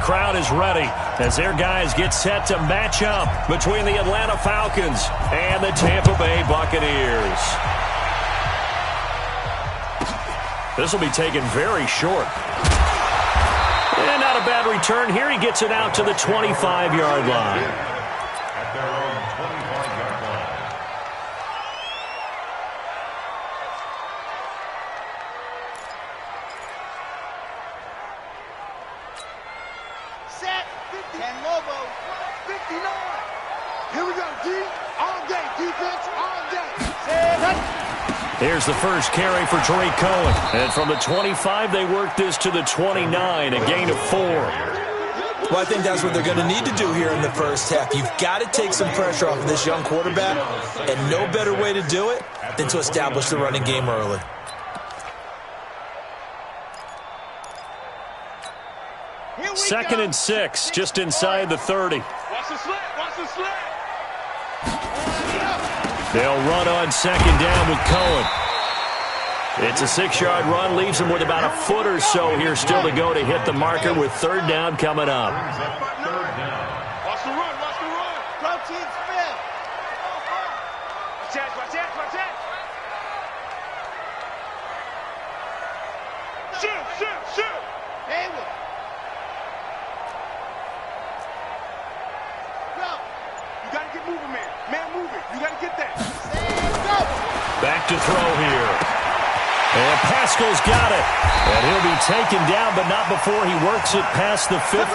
crowd is ready as their guys get set to match up between the Atlanta Falcons and the Tampa Bay Buccaneers. This will be taken very short. And not a bad return here. He gets it out to the 25-yard line. At their own 25-yard line. Set, 50, and Lobo, 59. Here we go, D. All day, defense, all day. Set. Here's the first carry for Tariq Cohen. And from the 25, they work this to the 29, a gain of 4. Well, I think that's what they're going to need to do here in the first half. You've got to take some pressure off of this young quarterback, and no better way to do it than to establish the running game early. Second and 6, just inside the 30. Watch the slant, watch the slant. They'll run on second down with Cohen. It's a 6-yard run, leaves him with about a foot or so here still to go to hit the marker with third down coming up. Watch the run, watch the run. Throw team spin. Watch that, watch that, watch that. Shoot. Hayward. Go. You got to get moving, man. Man moving. You got to get that. Back to throw here. And Pascal's got it. And he'll be taken down, but not before he works it past the 50.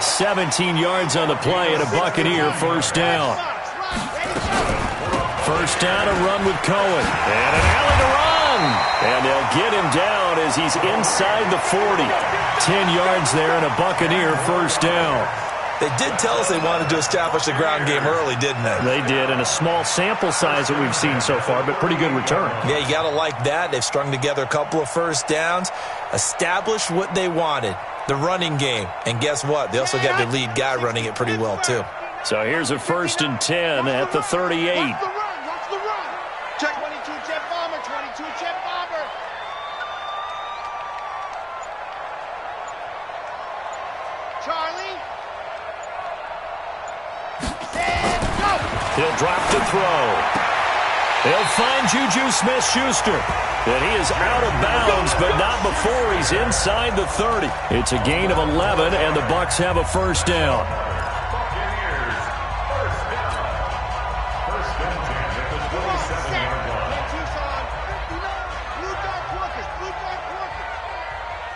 17 yards on the play and a Buccaneer first down. First down, a run with Cohen. And an alley to run. And they'll get him down as he's inside the 40. 10 yards there and a Buccaneer first down. They did tell us they wanted to establish the ground game early, didn't they? They did, and a small sample size that we've seen so far, but pretty good return. Yeah, you got to like that. They've strung together a couple of first downs, established what they wanted, the running game. And guess what? They also got their lead guy running it pretty well, too. So here's a 1st and 10 at the 38. Watch the run. Check 22 jet bomber, 22 jet bomber. Charlie. He'll drop to throw. They'll find Juju Smith-Schuster. And he is out of bounds, but not before he's inside the 30. It's a gain of 11, and the Bucs have a first down. Buccaneers, first down. First and 10 at the 27-yard line. Tucson, 59. Blue dot Porkers.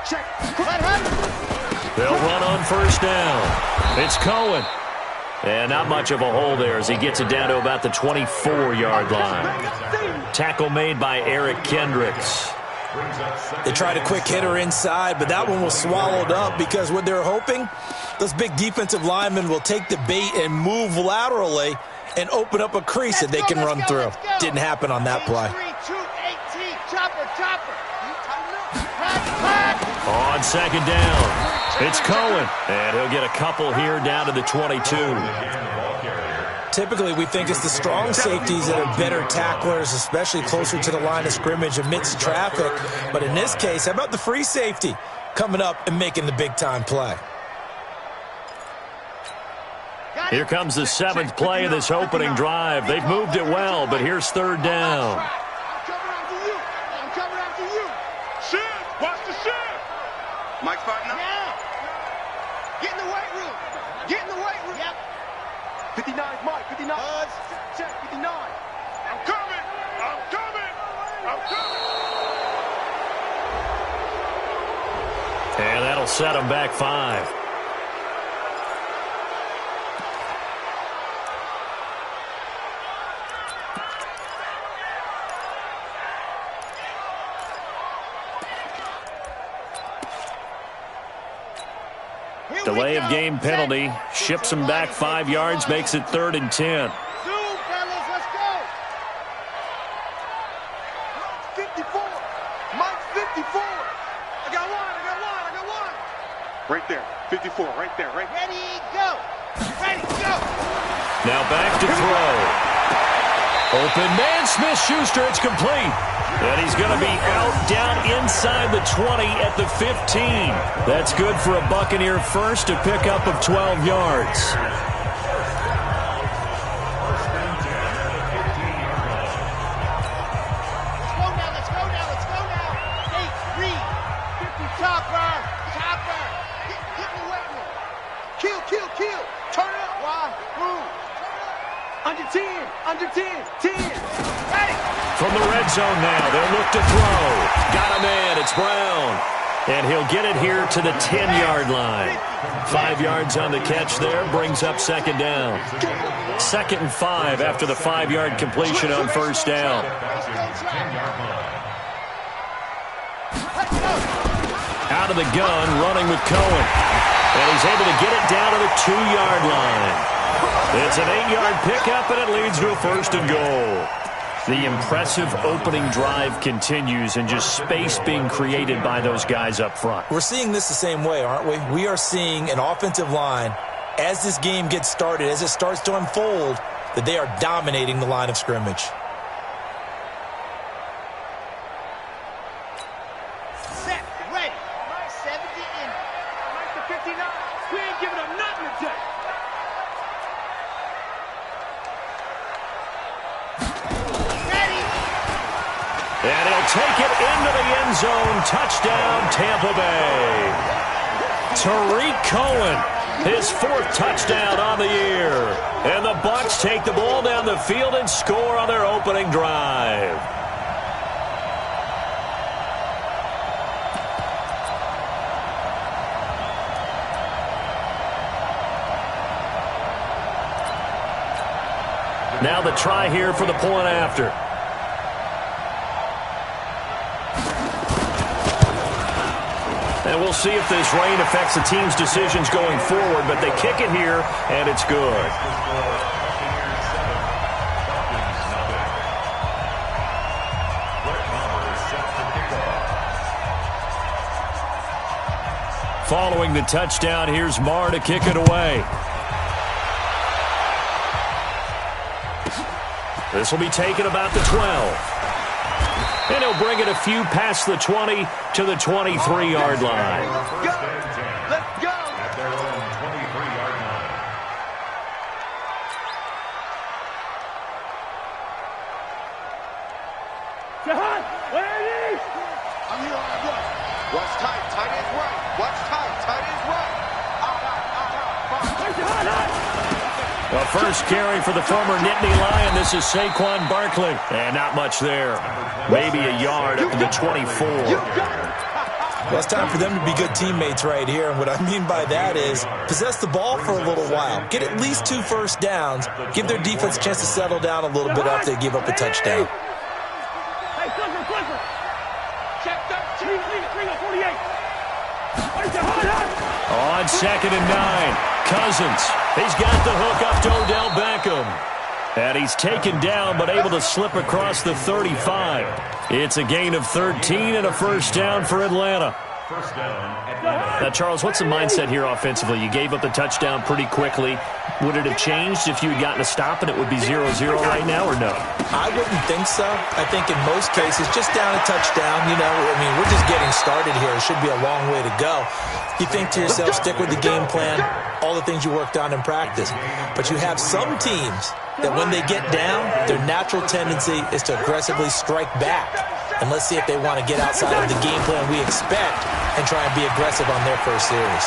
Check. Let him. They'll run on first down. It's Cohen. And not much of a hole there as he gets it down to about the 24-yard line. Tackle made by Eric Kendricks. They tried a quick hitter inside, but that one was swallowed up because what they're hoping, those big defensive linemen will take the bait and move laterally and open up a crease that they can run through. Didn't happen on that play. On second down, it's Cohen, and he'll get a couple here down to the 22. Typically, we think it's the strong safeties that are better tacklers, especially closer to the line of scrimmage amidst traffic. But in this case, how about the free safety coming up and making the big-time play? Here comes the 7th play of this opening drive. They've moved it well, but here's third down. I'm coming after you. Shift. Watch the shift. Mike's fighting up. Now. Get in the weight room. Get in the weight room. Yep. 59 is Mike. 59. Check. 59. I'm coming. And that'll set them back 5. Delay of game penalty. Ships him back 5 yards, makes it 3rd and 10. Zoom, fellas, let's go. 54. Mike's 54. I got one. Right there. 54, right there. Ready, go. Ready, go. Now back to throw. Open man, Smith-Schuster, it's complete. And he's going to be out down inside the 20 at the 15. That's good for a Buccaneer first, a pickup of 12 yards. Under 10, 10. Hey! From the red zone now, they'll look to throw. Got a man, it's Brown. And he'll get it here to the 10-yard line. 5 yards on the catch there, brings up second down. 2nd and 5 after the 5-yard completion on first down. Out of the gun, running with Cohen. And he's able to get it down to the 2-yard line. It's an 8-yard pickup, and it leads to a 1st and goal. The impressive opening drive continues, and just space being created by those guys up front. We're seeing this the same way, aren't we? We are seeing an offensive line, as this game gets started, as it starts to unfold, that they are dominating the line of scrimmage. Set, ready. 70 in. Like the 59. We ain't giving up nothing today. And he'll take it into the end zone. Touchdown, Tampa Bay. Tariq Cohen, his 4th touchdown on the year. And the Bucs take the ball down the field and score on their opening drive. Now the try here for the point after. And we'll see if this rain affects the team's decisions going forward, but they kick it here, and it's good. Following the touchdown, here's Marr to kick it away. This will be taken about the 12. And he'll bring it a few past the 20 to the 23-yard line. Go! Let's go! At their own 23-yard line. Jahan, where are you? I'm here on the block. Watch tight. Tight is right. Watch tight. Tight is right. The first carry for the former Nittany Lion. This is Saquon Barkley. And not much there. Maybe a yard up to the 24. Well, it's time for them to be good teammates right here. And what I mean by that is possess the ball for a little while. Get at least 2 first downs. Give their defense a chance to settle down a little bit after they give up a touchdown. Hey, Clifford. Check 13, 48. On 2nd and 9, Cousins. He's got the hook up to Odell Beckham. And he's taken down but able to slip across the 35. It's a gain of 13 and a first down for Atlanta. First down, Atlanta. Now, Charles, what's the mindset here offensively? You gave up the touchdown pretty quickly. Would it have changed if you had gotten a stop and it would be 0-0 right now, or no? I wouldn't think so. I think in most cases, just down a touchdown, you know, I mean, we're just getting started here. It should be a long way to go. You think to yourself, stick with the game plan, all the things you worked on in practice. But you have some teams that when they get down, their natural tendency is to aggressively strike back. And let's see if they want to get outside of the game plan we expect and try and be aggressive on their first series.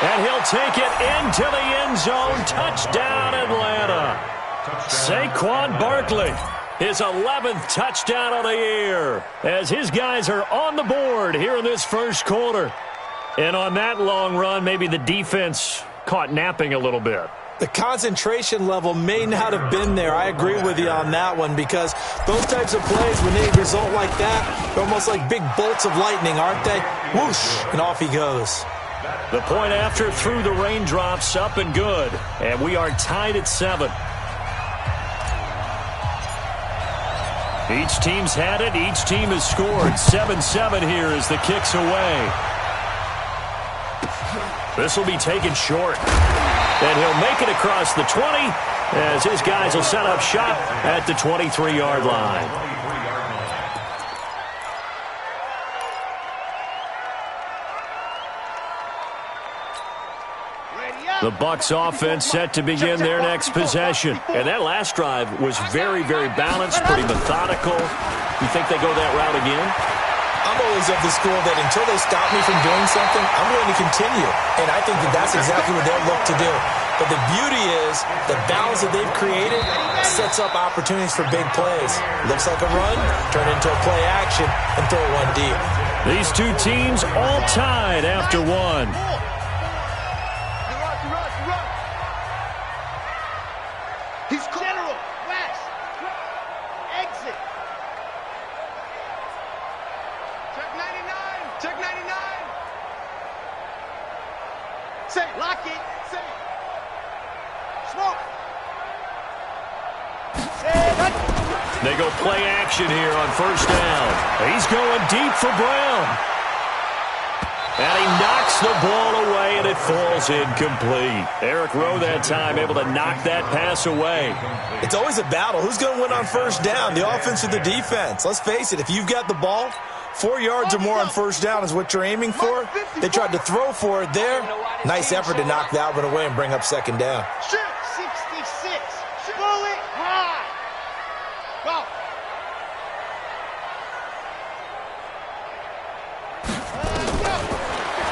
And he'll take it into the end zone. Touchdown, Atlanta. Saquon Barkley, his 11th touchdown of the year, as his guys are on the board here in this first quarter. And on that long run, maybe the defense caught napping a little bit. The concentration level may not have been there. I agree with you on that one, because those types of plays, when they result like that, they're almost like big bolts of lightning, aren't they? Whoosh, and off he goes. The point after through the raindrops, up and good. And we are tied at 7. Each team's had it. Each team has scored. 7-7 here as the kick's away. This will be taken short. And he'll make it across the 20 as his guys will set up shop at the 23-yard line. The Bucs offense set to begin their next possession. And that last drive was very, very balanced, pretty methodical. You think they go that route again? I'm always of the school that until they stop me from doing something, I'm going to continue. And I think that that's exactly what they'll look to do. But the beauty is the balance that they've created sets up opportunities for big plays. Looks like a run, turn into a play action, and throw one deep. These two teams all tied after one. He's General West. Exit. Check 99. Check 99. Say, lock it. Say. Smoke. They go play action here on first down. He's going deep for Brown. And he knocks the ball away, and it falls incomplete. Eric Rowe that time able to knock that pass away. It's always a battle. Who's going to win on first down, the offense or the defense? Let's face it, if you've got the ball, 4 yards or more on first down is what you're aiming for. They tried to throw for it there. Nice effort to knock that one away and bring up second down. 66. Bullet high. Go.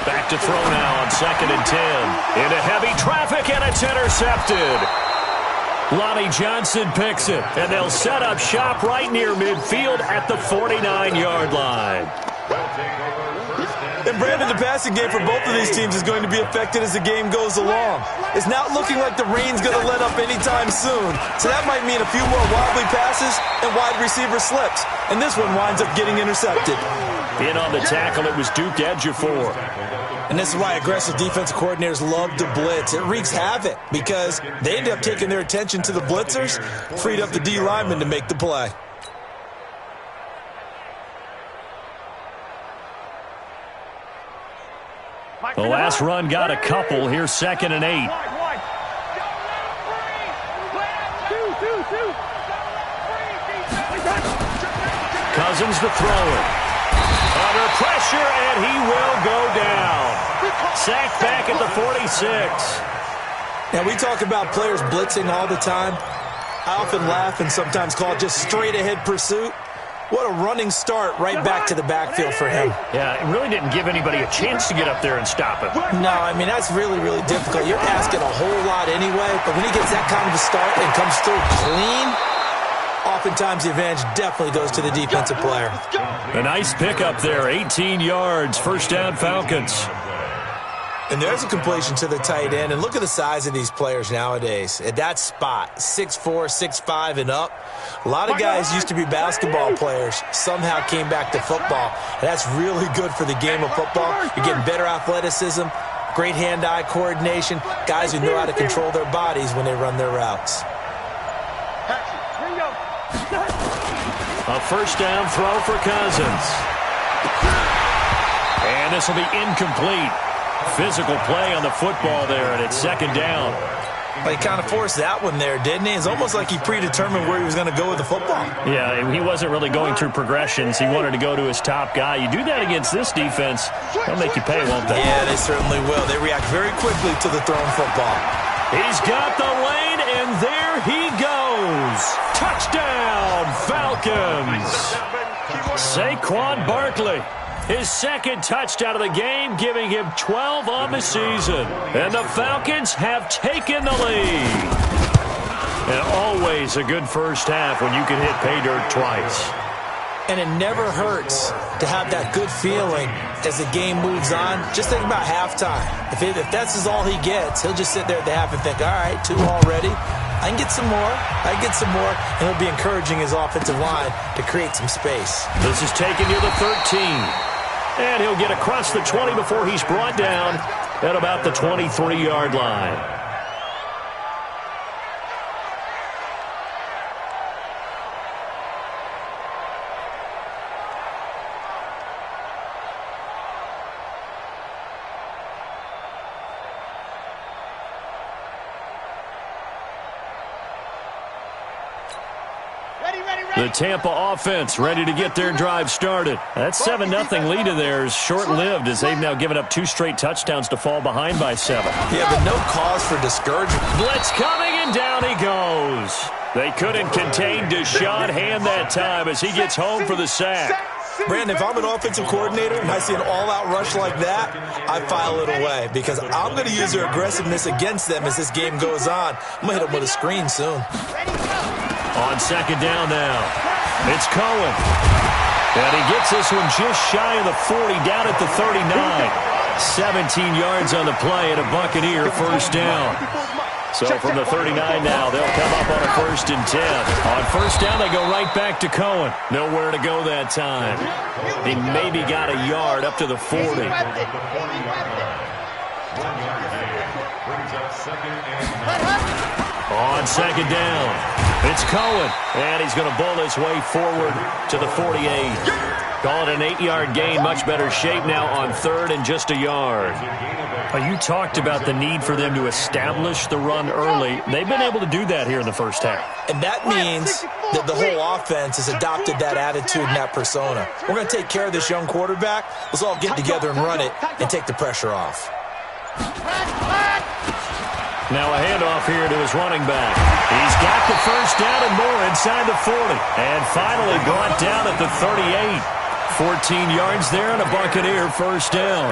Back to throw now on 2nd and 10. Into heavy traffic, and it's intercepted. Lonnie Johnson picks it, and they'll set up shop right near midfield at the 49-yard line. And Brandon, the passing game for both of these teams is going to be affected as the game goes along. It's not looking like the rain's going to let up anytime soon. So that might mean a few more wobbly passes and wide receiver slips. And this one winds up getting intercepted. In on the tackle, it was Duke Ejiofor. And this is why aggressive defensive coordinators love to blitz. It wreaks havoc because they end up taking their attention to the blitzers, freed up the D lineman to make the play. The last run got a couple. Here's 2nd and 8. Cousins to throw it. Under pressure, and he will go down. Sacked back at the 46. Now, we talk about players blitzing all the time. I often laugh and sometimes call it just straight-ahead pursuit. What a running start right back to the backfield for him. Yeah, it really didn't give anybody a chance to get up there and stop him. No, I mean, that's really, really difficult. You're asking a whole lot anyway, but when he gets that kind of a start and comes through clean, oftentimes the advantage definitely goes to the defensive player. A nice pickup there, 18 yards, first down Falcons. And there's a completion to the tight end. And look at the size of these players nowadays. At that spot, 6'4", 6'5", and up. A lot of guys used to be basketball players. Somehow came back to football. And that's really good for the game of football. You're getting better athleticism, great hand-eye coordination, guys who know how to control their bodies when they run their routes. A first down throw for Cousins. And this will be incomplete. Physical play on the football there, and it's 2nd down. Well, he kind of forced that one there, didn't he? It's almost like he predetermined where he was going to go with the football. Yeah, he wasn't really going through progressions. He wanted to go to his top guy. You do that against this defense, they'll make you pay, won't they? Yeah, they certainly will. They react very quickly to the thrown football. He's got the lane, and there he goes. Touchdown, Falcons. Saquon Barkley. His 2nd touchdown of the game, giving him 12 on the season. And the Falcons have taken the lead. And always a good first half when you can hit pay dirt twice. And it never hurts to have that good feeling as the game moves on. Just think about halftime. If that's all he gets, he'll just sit there at the half and think, all right, 2 already. I can get some more. I can get some more. And he'll be encouraging his offensive line to create some space. This is taken near the 13. And he'll get across the 20 before he's brought down at about the 23-yard line. The Tampa offense ready to get their drive started. That 7-0 lead of theirs short-lived as they've now given up 2 straight touchdowns to fall behind by 7. Yeah, but no cause for discouragement. Blitz coming, and down he goes. They couldn't contain Deshaun Hand that time as he gets home for the sack. Brandon, if I'm an offensive coordinator and I see an all-out rush like that, I file it away because I'm going to use their aggressiveness against them as this game goes on. I'm going to hit them with a screen soon. On second down now, it's Cohen. And he gets this one just shy of the 40, down at the 39. 17 yards on the play and a Buccaneer first down. So from the 39 now, they'll come up on a 1st and 10. On first down, they go right back to Cohen. Nowhere to go that time. He maybe got a yard up to the 40. On second down, it's Cohen. And he's going to bull his way forward to the 48. Call it an 8-yard gain. Much better shape now on 3rd and just a yard. You talked about the need for them to establish the run early. They've been able to do that here in the first half. And that means that the whole offense has adopted that attitude and that persona. We're going to take care of this young quarterback. Let's all get together and run it and take the pressure off. Now a handoff here to his running back. He's got the first down and more inside the 40. And finally brought down at the 38. 14 yards there and a Buccaneer first down.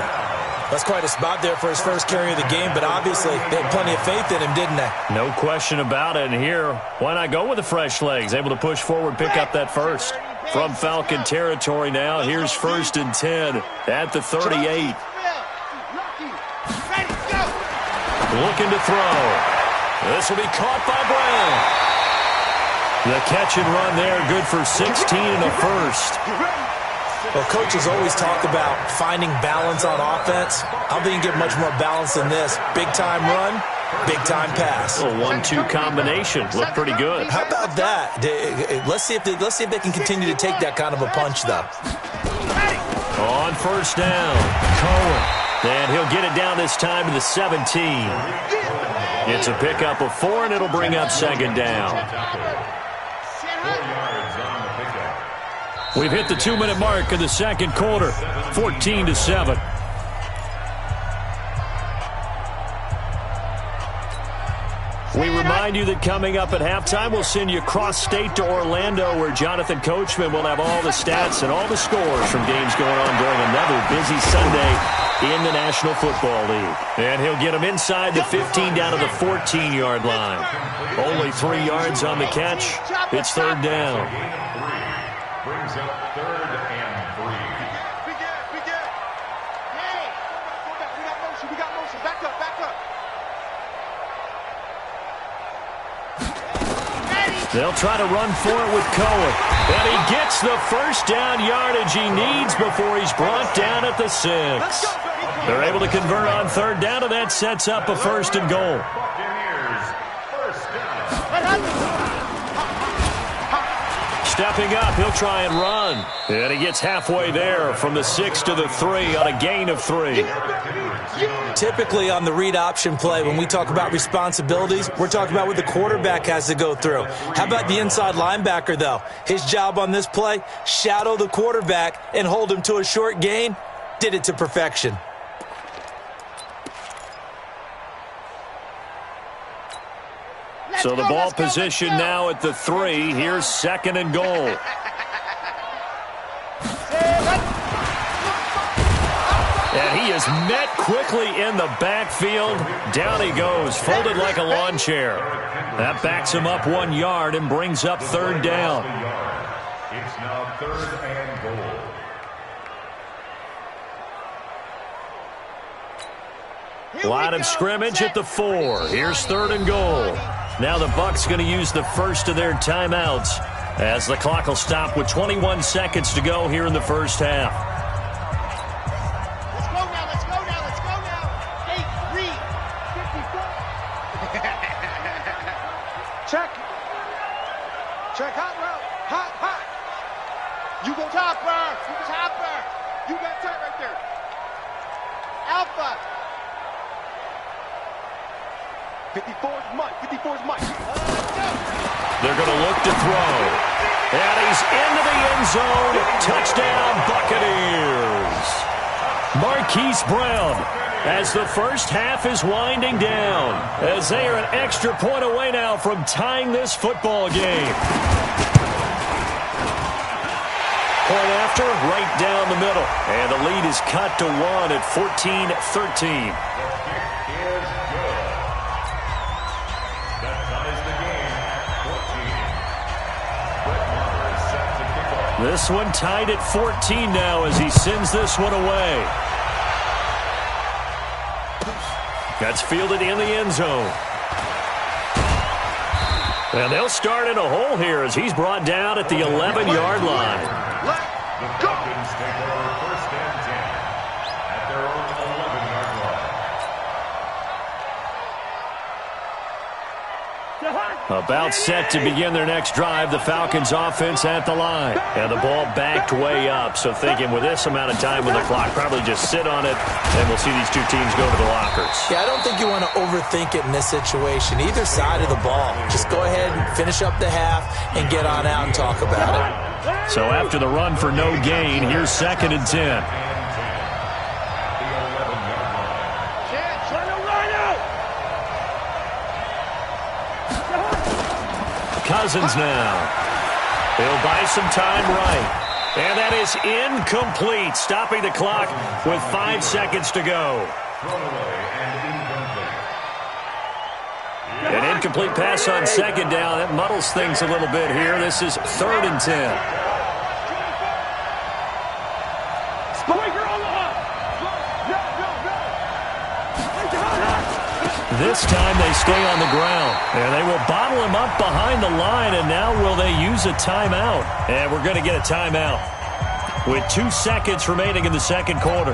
That's quite a spot there for his first carry of the game, but obviously they had plenty of faith in him, didn't they? No question about it. And here, why not go with the fresh legs? Able to push forward, pick up that first. From Falcon territory now, here's 1st and 10 at the 38. Looking to throw. This will be caught by Brown. The catch and run there, good for 16 and a first. Well, coaches always talk about finding balance on offense. I don't think you can get much more balance than this. Big-time run, big-time pass. A 1-2 combination. Looked pretty good. How about that? Let's see if they can continue to take that kind of a punch, though. On first down, Cohen. And he'll get it down this time to the 17. It's a pickup of 4, and it'll bring up second down. We've hit the 2-minute mark of the second quarter, 14-7. We remind you that coming up at halftime, we'll send you cross-state to Orlando, where Jonathan Coachman will have all the stats and all the scores from games going on during another busy Sunday in the National Football League. And he'll get them inside the 15 down to the 14-yard line. Only 3 yards on the catch. It's 3rd down. Brings up 3rd and 3. Hey, we got motion. We got motion. Back up. They'll try to run for it with Cohen. And he gets the first down yardage he needs before he's brought down at the 6. They're able to convert on 3rd down, and that sets up a 1st and goal. Buccaneers, first down. Stepping up, he'll try and run. And he gets halfway there from the 6 to the 3 on a gain of 3. Typically on the read option play, when we talk about responsibilities, we're talking about what the quarterback has to go through. How about the inside linebacker, though? His job on this play, shadow the quarterback and hold him to a short gain. Did it to perfection. So the ball position now at the 3. Here's 2nd and goal. And he is met quickly in the backfield. Down he goes, folded like a lawn chair. That backs him up 1 yard and brings up 3rd down. It's now 3rd and goal. Line of scrimmage at the 4. Here's 3rd and goal. Now the Bucs going to use the first of their timeouts as the clock will stop with 21 seconds to go here in the first half. Let's go now. 8-3. 54. Check, hot route. Hot. You go topper. You got tight right there. Alpha. 54's Mike. 54's Mike. They're going to look to throw. And he's into the end zone. Touchdown, Buccaneers. Marquise Brown, as the first half is winding down, as they are an extra point away now from tying this football game. Point after, right down the middle. And the lead is cut to 1 at 14-13. This one tied at 14 now as he sends this one away. That's fielded in the end zone. And they'll start in a hole here as he's brought down at the 11-yard line. The Falcons take over 1st and 10 at their own 11-yard line. About set to begin their next drive, the Falcons offense at the line. And the ball backed way up, so thinking with this amount of time on the clock, probably just sit on it, and we'll see these two teams go to the lockers. Yeah, I don't think you want to overthink it in this situation. Either side of the ball. Just go ahead and finish up the half and get on out and talk about it. So after the run for no gain, here's 2nd and 10. Cousins now. He'll buy some time right. And that is incomplete, stopping the clock with 5 seconds to go. An incomplete pass on 2nd down. That muddles things a little bit here. This is 3rd and 10. This time they stay on the ground, and they will bottle him up behind the line, and now will they use a timeout? And we're going to get a timeout with 2 seconds remaining in the 2nd quarter.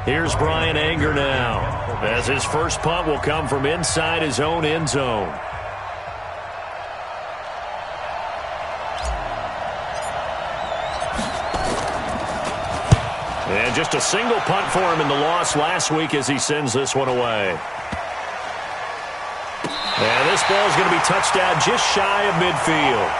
Here's Brian Anger now, as his first punt will come from inside his own end zone. And just a single punt for him in the loss last week as he sends this one away. And this ball is going to be touched down just shy of midfield.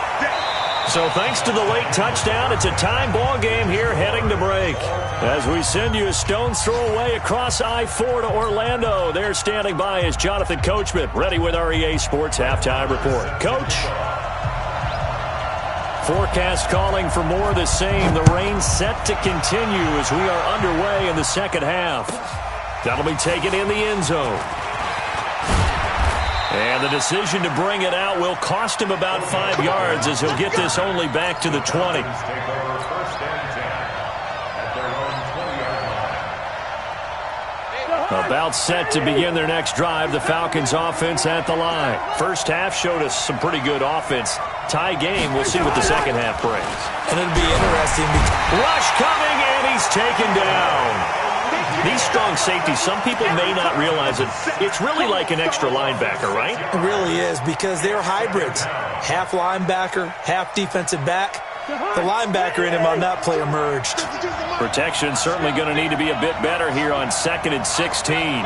So thanks to the late touchdown, it's a time ball game here heading to break. As we send you a stone's throw away across I-4 to Orlando. There standing by is Jonathan Coachman, ready with our EA Sports Halftime Report. Coach? Forecast calling for more of the same. The rain set to continue as we are underway in the 2nd half. That'll be taken in the end zone. And the decision to bring it out will cost him about 5 yards as he'll get this only back to the 20. About set to begin their next drive, the Falcons offense at the line. First half showed us some pretty good offense. Tie game, we'll see what the 2nd half brings. And it'll be interesting. Rush coming, and he's taken down. These strong safeties, some people may not realize it. It's really like an extra linebacker, right? It really is, because they're hybrids. Half linebacker, half defensive back. The linebacker in him on that play emerged. Protection certainly going to need to be a bit better here on 2nd and 16.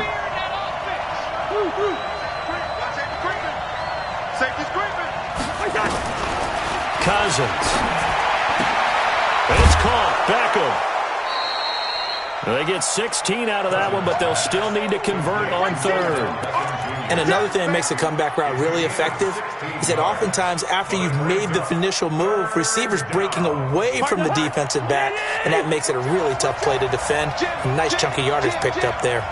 Cousins. And it's caught. Beckham. They get 16 out of that one, but they'll still need to convert on 3rd. And another thing that makes a comeback route really effective is that oftentimes after you've made the initial move, receivers breaking away from the defensive back, and that makes it a really tough play to defend. A nice chunk of yardage picked up there.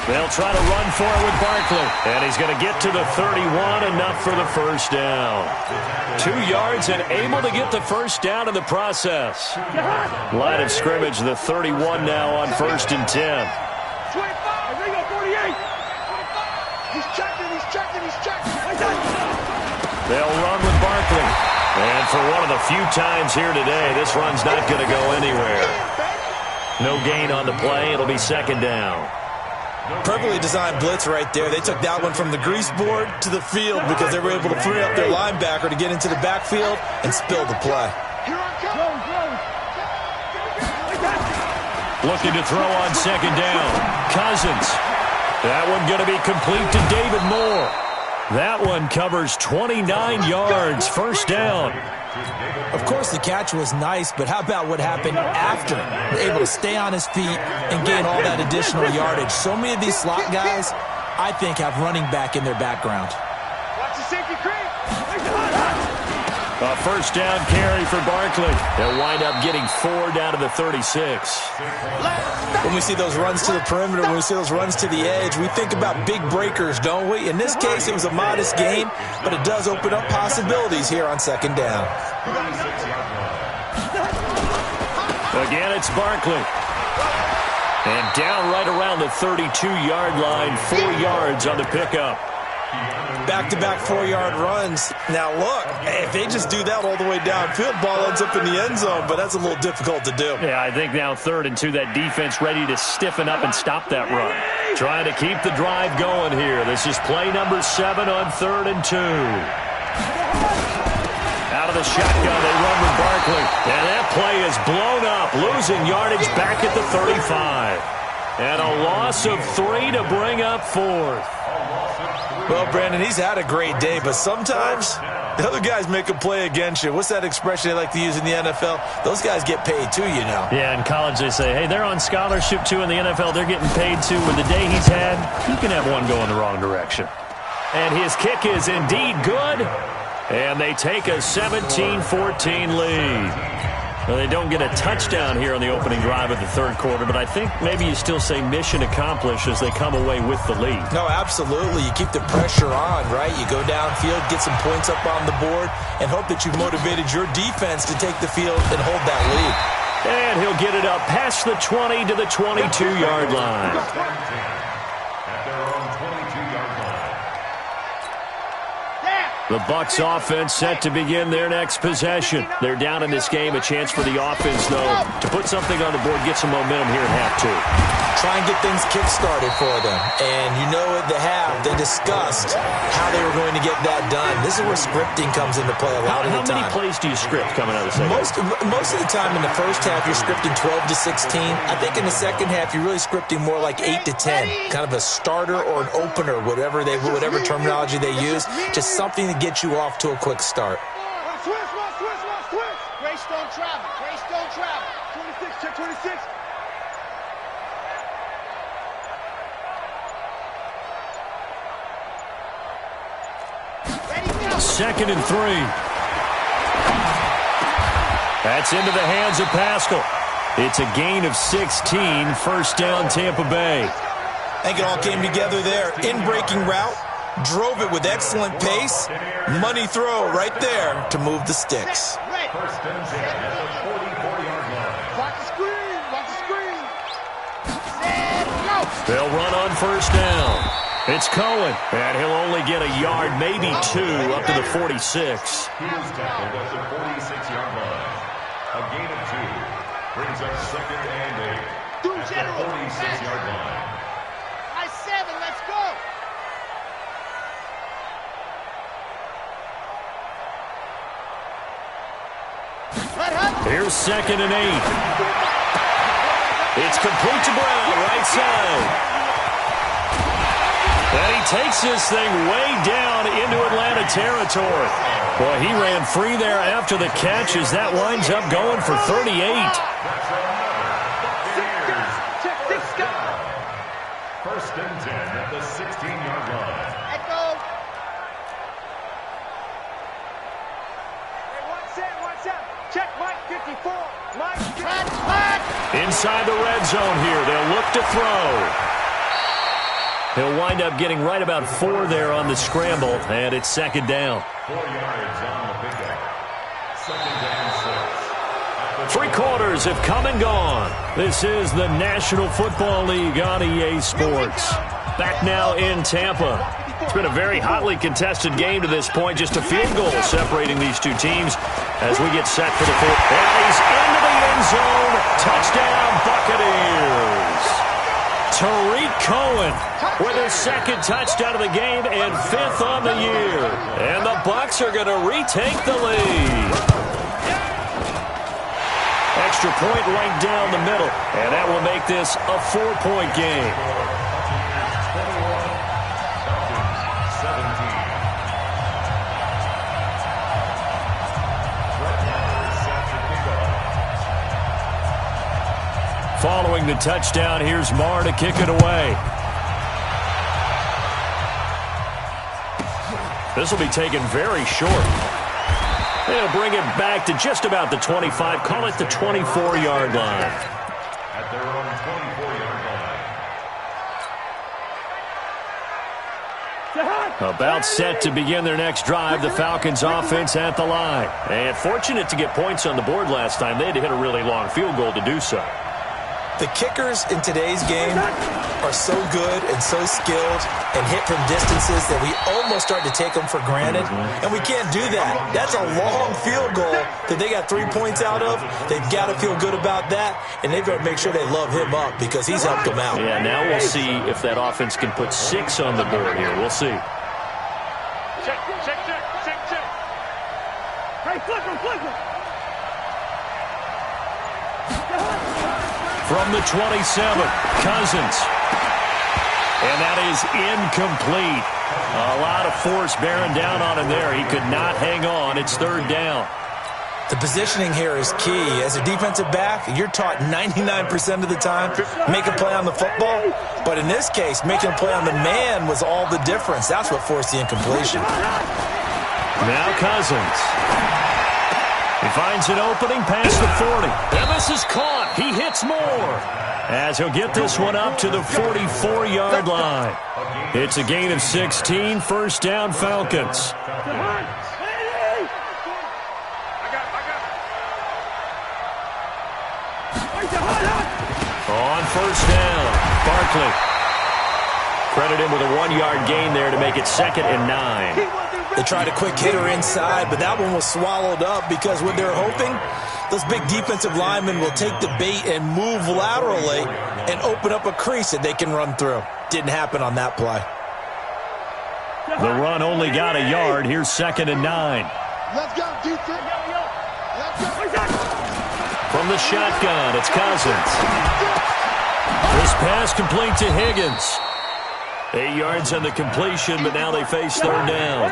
They'll try to run for it with Barkley. And he's going to get to the 31, enough for the first down. 2 yards and able to get the first down in the process. Line of scrimmage, the 31 now on 1st and 10. They'll run with Barkley. And for one of the few times here today, this run's not going to go anywhere. No gain on the play. It'll be second down. Perfectly designed blitz right there. They took that one from the grease board to the field because they were able to free up their linebacker to get into the backfield and spill the play. Looking to throw on second down. Cousins. That one going to be complete to David Moore. That one covers 29 yards. First down. Of course, the catch was nice, but how about what happened after? Able to stay on his feet and gain all that additional yardage. So many of these slot guys, I think, have running back in their background. Watch the safety creep. A first down carry for Barkley. They'll wind up getting 4 down to the 36. When we see those runs to the perimeter, when we see those runs to the edge, we think about big breakers, don't we? In this case, it was a modest gain, but it does open up possibilities here on second down. Again, it's Barkley. And down right around the 32-yard line, 4 yards on the pickup. Back-to-back 4-yard runs. Now, look, if they just do that all the way downfield, ball ends up in the end zone, but that's a little difficult to do. Yeah, I think now 3rd and 2, that defense ready to stiffen up and stop that run. Trying to keep the drive going here. This is play number 7 on 3rd and 2. Out of the shotgun, they run with Barkley. And that play is blown up, losing yardage back at the 35. And a loss of 3 to bring up 4th. Well, Brandon, he's had a great day, but sometimes the other guys make a play against you. What's that expression they like to use in the NFL? Those guys get paid too, you know. Yeah, in college they say, hey, they're on scholarship too. In the NFL, they're getting paid too. With the day he's had, you can have one going the wrong direction. And his kick is indeed good. And they take a 17-14 lead. Well, they don't get a touchdown here on the opening drive of the 3rd quarter, but I think maybe you still say mission accomplished as they come away with the lead. No, absolutely. You keep the pressure on, right? You go downfield, get some points up on the board, and hope that you've motivated your defense to take the field and hold that lead. And he'll get it up past the 20 to the 22-yard line. The Bucs offense set to begin their next possession. They're down in this game. A chance for the offense, though, to put something on the board, get some momentum here in half 2. Try and get things kick-started for them. And you know at the half, they discussed how they were going to get that done. This is where scripting comes into play a lot of the time. How many plays do you script coming out of the second half? Most of the time in the first half, you're scripting 12 to 16. I think in the second half, you're really scripting more like 8 to 10. Kind of a starter or an opener, whatever terminology they use. Just something to get you off to a quick start. Switch. Grace don't travel. 26, check 26. Second and 3. That's into the hands of Pascal. It's a gain of 16. First down, Tampa Bay. I think it all came together there. In-breaking route. Drove it with excellent pace. Money throw right there to move the sticks. First and 10 at the 44-yard line. Watch the screen. They'll run on first down. It's Cohen, and he'll only get a yard, maybe 2, up to the 46. He is tackled at the 46-yard line. A gain of 2 brings up second and 8 at the 46-yard line. I 7, let's go. Here's second and 8. It's complete to Brown, right side. And he takes this thing way down into Atlanta territory. Boy, he ran free there after the catch as that winds up going for 38. First and 10 at the 16-yard line. Echo. Watch out. Check Mike 54. Mike, Inside the red zone here. They'll look to throw. He'll wind up getting right about 4 there on the scramble, and it's second down. 4 yards on the pickup. Second down 6. 3 quarters have come and gone. This is the National Football League on EA Sports. Back now in Tampa. It's been a very hotly contested game to this point. Just a field goal separating these two teams as we get set for the fourth. And he's into the end zone. Touchdown, Buccaneers. Tariq Cohen with his second touchdown of the game and 5th on the year. And the Bucs are going to retake the lead. Extra point right down the middle, and that will make this a 4-point game. Following the touchdown, here's Marr to kick it away. This will be taken very short. They'll bring it back to just about the 25. Call it the 24-yard line. At their own 24-yard line. About set to begin their next drive. The Falcons offense at the line. And fortunate to get points on the board last time. They had to hit a really long field goal to do so. The kickers in today's game are so good and so skilled and hit from distances that we almost start to take them for granted. And we can't do that. That's a long field goal that they got 3 points out of. They've got to feel good about that, and they've got to make sure they love him up because he's helped them out. Yeah, now we'll see if that offense can put 6 on the board here. We'll see. Check. Hey, flick him. From the 27, Cousins. And that is incomplete. A lot of force bearing down on him there. He could not hang on. It's 3rd down. The positioning here is key. As a defensive back, you're taught 99% of the time, make a play on the football. But in this case, making a play on the man was all the difference. That's what forced the incompletion. Now Cousins. He finds an opening past the 40. And this is caught. He hits more. As he'll get this one up to the 44-yard line. It's a gain of 16. 1st down, Falcons. On 1st down, Barkley. Credit him with a 1-yard gain there to make it 2nd and 9. They tried a quick hitter inside, but that one was swallowed up because what they're hoping, those big defensive linemen will take the bait and move laterally and open up a crease that they can run through. Didn't happen on that play. The run only got a yard. Here's 2nd and 9. Let's go, defense. Let's go. From the shotgun, it's Cousins. This pass complete to Higgins. 8 yards on the completion, but now they face 3rd down.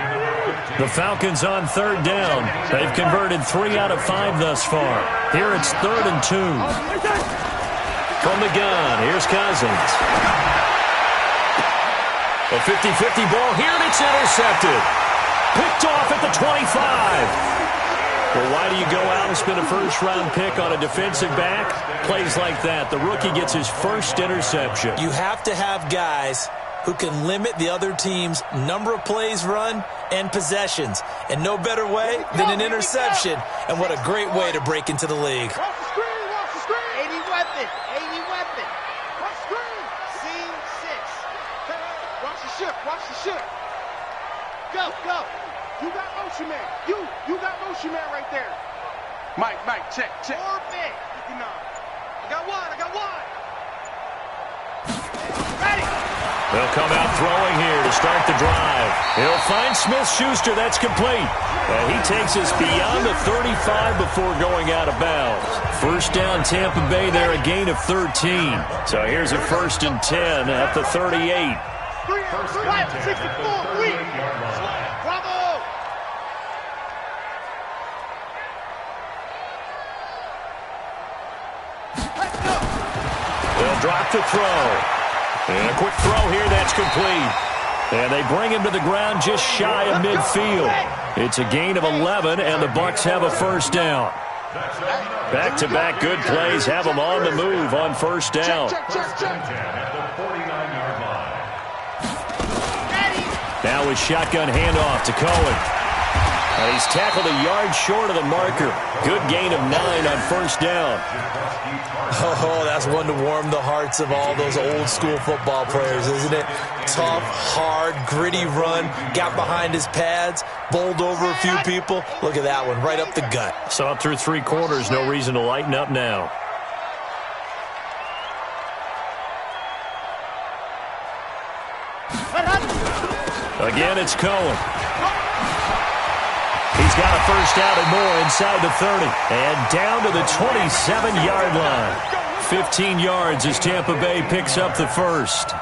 The Falcons on 3rd down. They've converted 3 out of 5 thus far. Here it's 3rd and 2. From the gun, here's Cousins. A 50-50 ball here, and it's intercepted. Picked off at the 25. Well, why do you go out and spend a 1st-round pick on a defensive back? Plays like that. The rookie gets his 1st interception. You have to have guys who can limit the other team's number of plays run and possessions. And no better way than an interception. And what a great way to break into the league. Watch the screen. 80 weapon. Watch the screen. Scene 6. Watch the ship. Go. You got motion man. You got motion man right there. Mike, check. Orbit. 59. I got one. Ready. They'll come out throwing here to start the drive. He'll find Smith-Schuster. That's complete. And he takes us beyond the 35 before going out of bounds. 1st down, Tampa Bay there, a gain of 13. So here's a 1st and 10 at the 38. 64, Bravo! They'll drop the throw. And a quick throw here, that's complete. And they bring him to the ground just shy of midfield. It's a gain of 11, and the Bucs have a 1st down. Back-to-back good plays have them on the move on 1st down. Now his shotgun handoff to Cohen. And he's tackled a yard short of the marker. Good gain of 9 on 1st down. Oh, that's one to warm the hearts of all those old-school football players, isn't it? Tough, hard, gritty run, got behind his pads, bowled over a few people. Look at that one, right up the gut. Saw it through 3 quarters, no reason to lighten up now. Again, it's Cohen. He's got a first down and more inside the 30. And down to the 27-yard line. 15 yards as Tampa Bay picks up the first.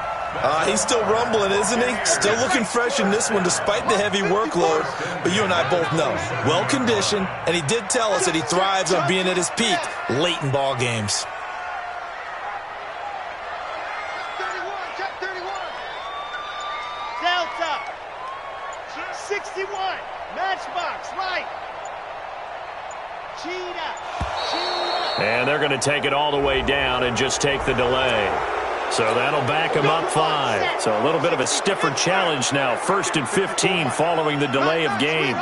He's still rumbling, isn't he? Still looking fresh in this one despite the heavy workload. But you and I both know, well-conditioned, and he did tell us that he thrives on being at his peak late in ball games. Check 31. Delta. 61. Matchbox, right. Cheetah. And they're going to take it all the way down and just take the delay. So that'll back him up 5. So a little bit of a stiffer challenge now. 1st and 15 following the delay of game.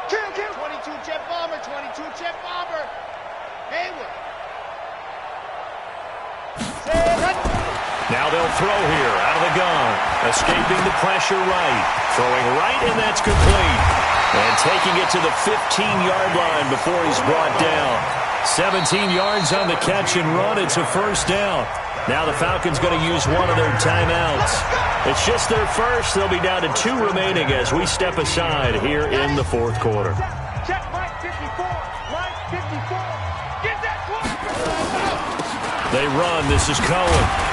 Kill. 22 jet bomber. 22 jet bomber. Hayward. Now they'll throw here out of the gun. Escaping the pressure right. Throwing right, and that's complete. And taking it to the 15-yard line before he's brought down. 17 yards on the catch and run. It's a first down. Now the Falcons going to use one of their timeouts. It's just their first. They'll be down to 2 remaining as we step aside here in the 4th quarter. Check Mike 54. Mike 54. Get that. They run. This is Cohen.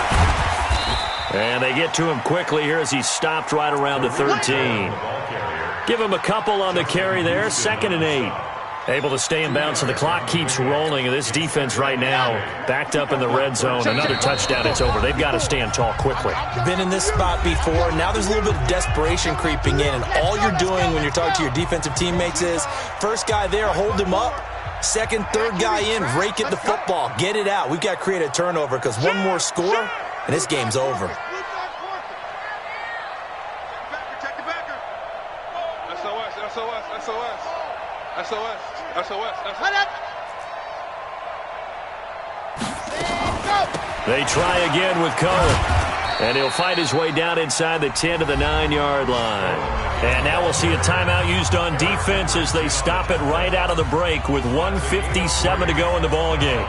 And they get to him quickly here as he's stopped right around the 13. Give him a couple on the carry there. 2nd and 8. Able to stay in bounds, so the clock keeps rolling. And this defense right now backed up in the red zone. Another touchdown, it's over. They've got to stand tall quickly. Been in this spot before. Now there's a little bit of desperation creeping in. And all you're doing when you're talking to your defensive teammates is, first guy there, hold him up. 2nd, 3rd guy in, rake at the football. Get it out. We've got to create a turnover because one more score, and this game's over. They try again with Cohen. And he'll fight his way down inside the 10 to the 9-yard line. And now we'll see a timeout used on defense as they stop it right out of the break with 1:57 to go in the ballgame.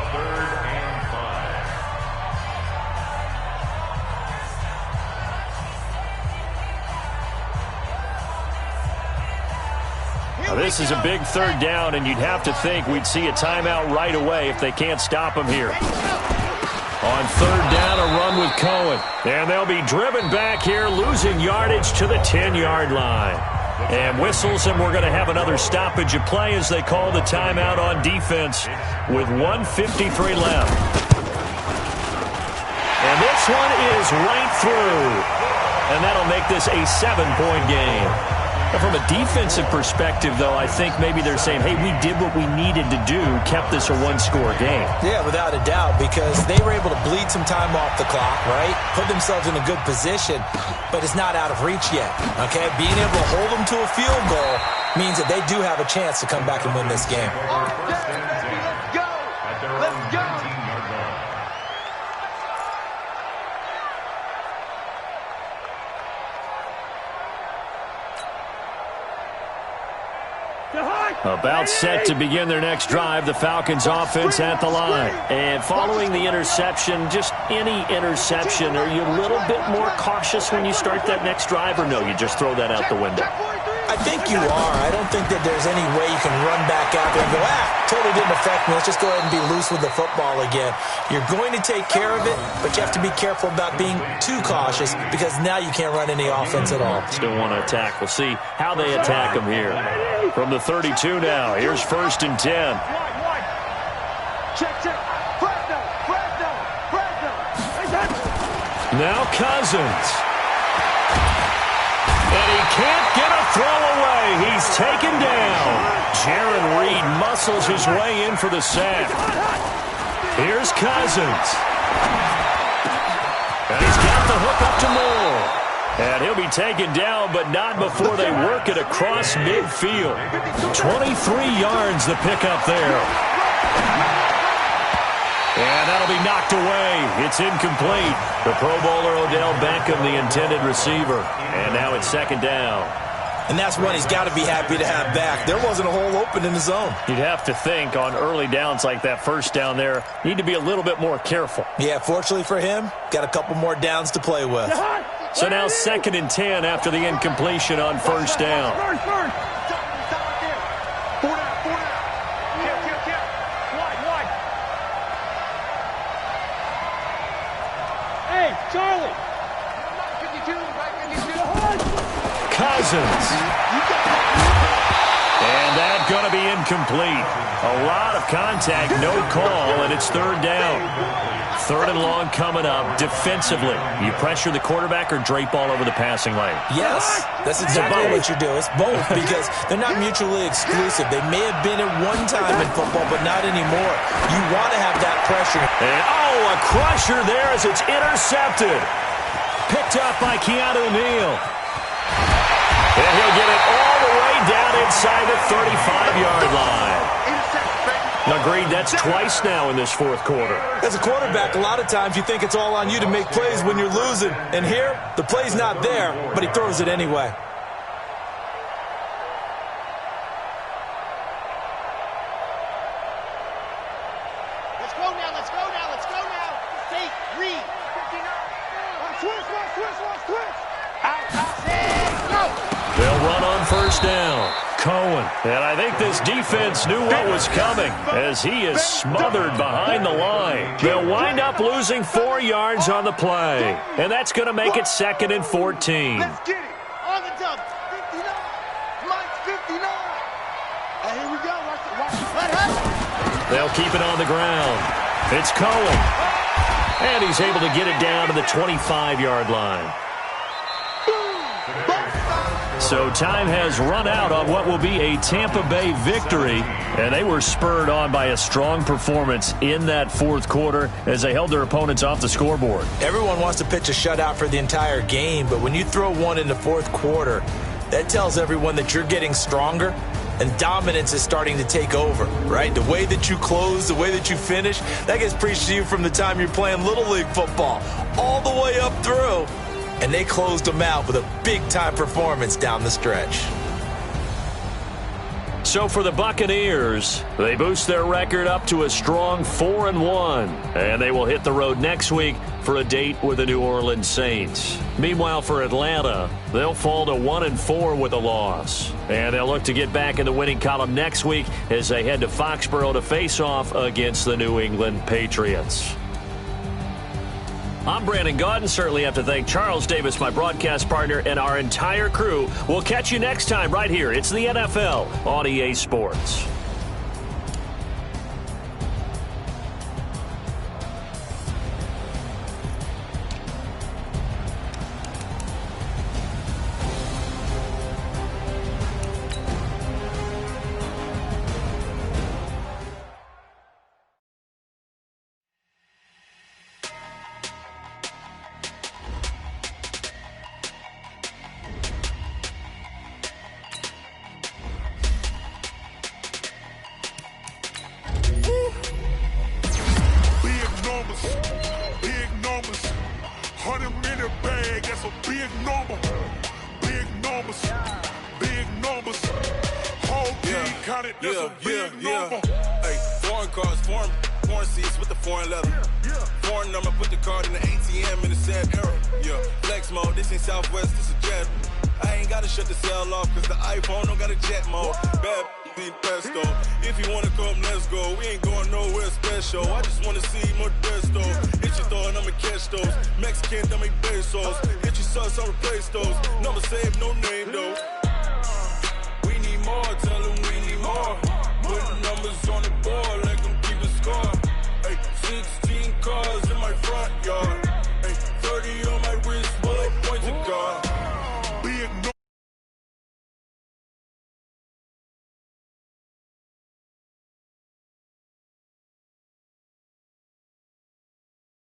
This is a big 3rd down, and you'd have to think we'd see a timeout right away if they can't stop him here. On 3rd down, a run with Cohen. And they'll be driven back here, losing yardage to the 10-yard line. And whistles, and we're going to have another stoppage of play as they call the timeout on defense with 1:53 left. And this one is right through. And that'll make this a 7-point game. From a defensive perspective, though, I think maybe they're saying, hey, we did what we needed to do, kept this a 1-score game. Yeah, without a doubt, because they were able to bleed some time off the clock, right? Put themselves in a good position, but it's not out of reach yet, okay? Being able to hold them to a field goal means that they do have a chance to come back and win this game. Let's go. Let's go. About set to begin their next drive, the Falcons offense at the line. And following the interception, just any interception, are you a little bit more cautious when you start that next drive, or no, you just throw that out the window? I think you are. I don't think that there's any way you can run back out there and go, totally didn't affect me. Let's just go ahead and be loose with the football again. You're going to take care of it, but you have to be careful about being too cautious because now you can't run any offense at all. Still want to attack. We'll see how they attack them here. From the 32 now, here's 1st and 10. Check. Fresno. Now Cousins. And he can't get a throw away. He's taken down. Jaron Reed muscles his way in for the sack. Here's Cousins. And he's got the hook up to Moore. And he'll be taken down, but not before they work it across midfield. 23 yards the pickup there. And that'll be knocked away. It's incomplete. The Pro Bowler Odell Beckham, the intended receiver. And now it's 2nd down. And that's one he's got to be happy to have back. There wasn't a hole open in the zone. You'd have to think on early downs like that first down there, need to be a little bit more careful. Yeah, fortunately for him, got a couple more downs to play with. So now 2nd and 10 after the incompletion on first down. Hey, Charlie. Cousins. And that's going to be incomplete. A lot of contact, no call, and it's 3rd down. 3rd and long coming up. Defensively, you pressure the quarterback or drape all over the passing lane? Yes, that's exactly what you do. It's both because they're not mutually exclusive. They may have been at one time in football, but not anymore. You want to have that pressure. And, a crusher there as it's intercepted. Picked up by Keanu Neal. And he'll get it all the way down inside the 35-yard line. Agreed, that's twice now in this 4th quarter. As a quarterback, a lot of times you think it's all on you to make plays when you're losing. And here, the play's not there, but he throws it anyway. Let's go now, let's go now, let's go now. Take, read. 59. Switch. Out. Go. They'll run on first down. Cohen. And I think this defense knew what was coming as he is smothered behind the line. They'll wind up losing 4 yards on the play. And that's going to make it 2nd and 14. Let's get it. On the dump. 59. Mike's 59. And here we go. Watch it. What happened? They'll keep it on the ground. It's Cohen. And he's able to get it down to the 25-yard line. So time has run out on what will be a Tampa Bay victory, and they were spurred on by a strong performance in that 4th quarter as they held their opponents off the scoreboard. Everyone wants to pitch a shutout for the entire game, but when you throw one in the 4th quarter, that tells everyone that you're getting stronger and dominance is starting to take over, right? The way that you close, the way that you finish, that gets preached to you from the time you're playing Little League football all the way up through. And they closed them out with a big-time performance down the stretch. So for the Buccaneers, they boost their record up to a strong 4-1. And they will hit the road next week for a date with the New Orleans Saints. Meanwhile, for Atlanta, they'll fall to 1-4 with a loss. And they'll look to get back in the winning column next week as they head to Foxborough to face off against the New England Patriots. I'm Brandon Gaudin. Certainly have to thank Charles Davis, my broadcast partner, and our entire crew. We'll catch you next time right here. It's the NFL on EA Sports. Mexican, that make pesos. Hit your sauce, I'll replace those. Number save, no name though.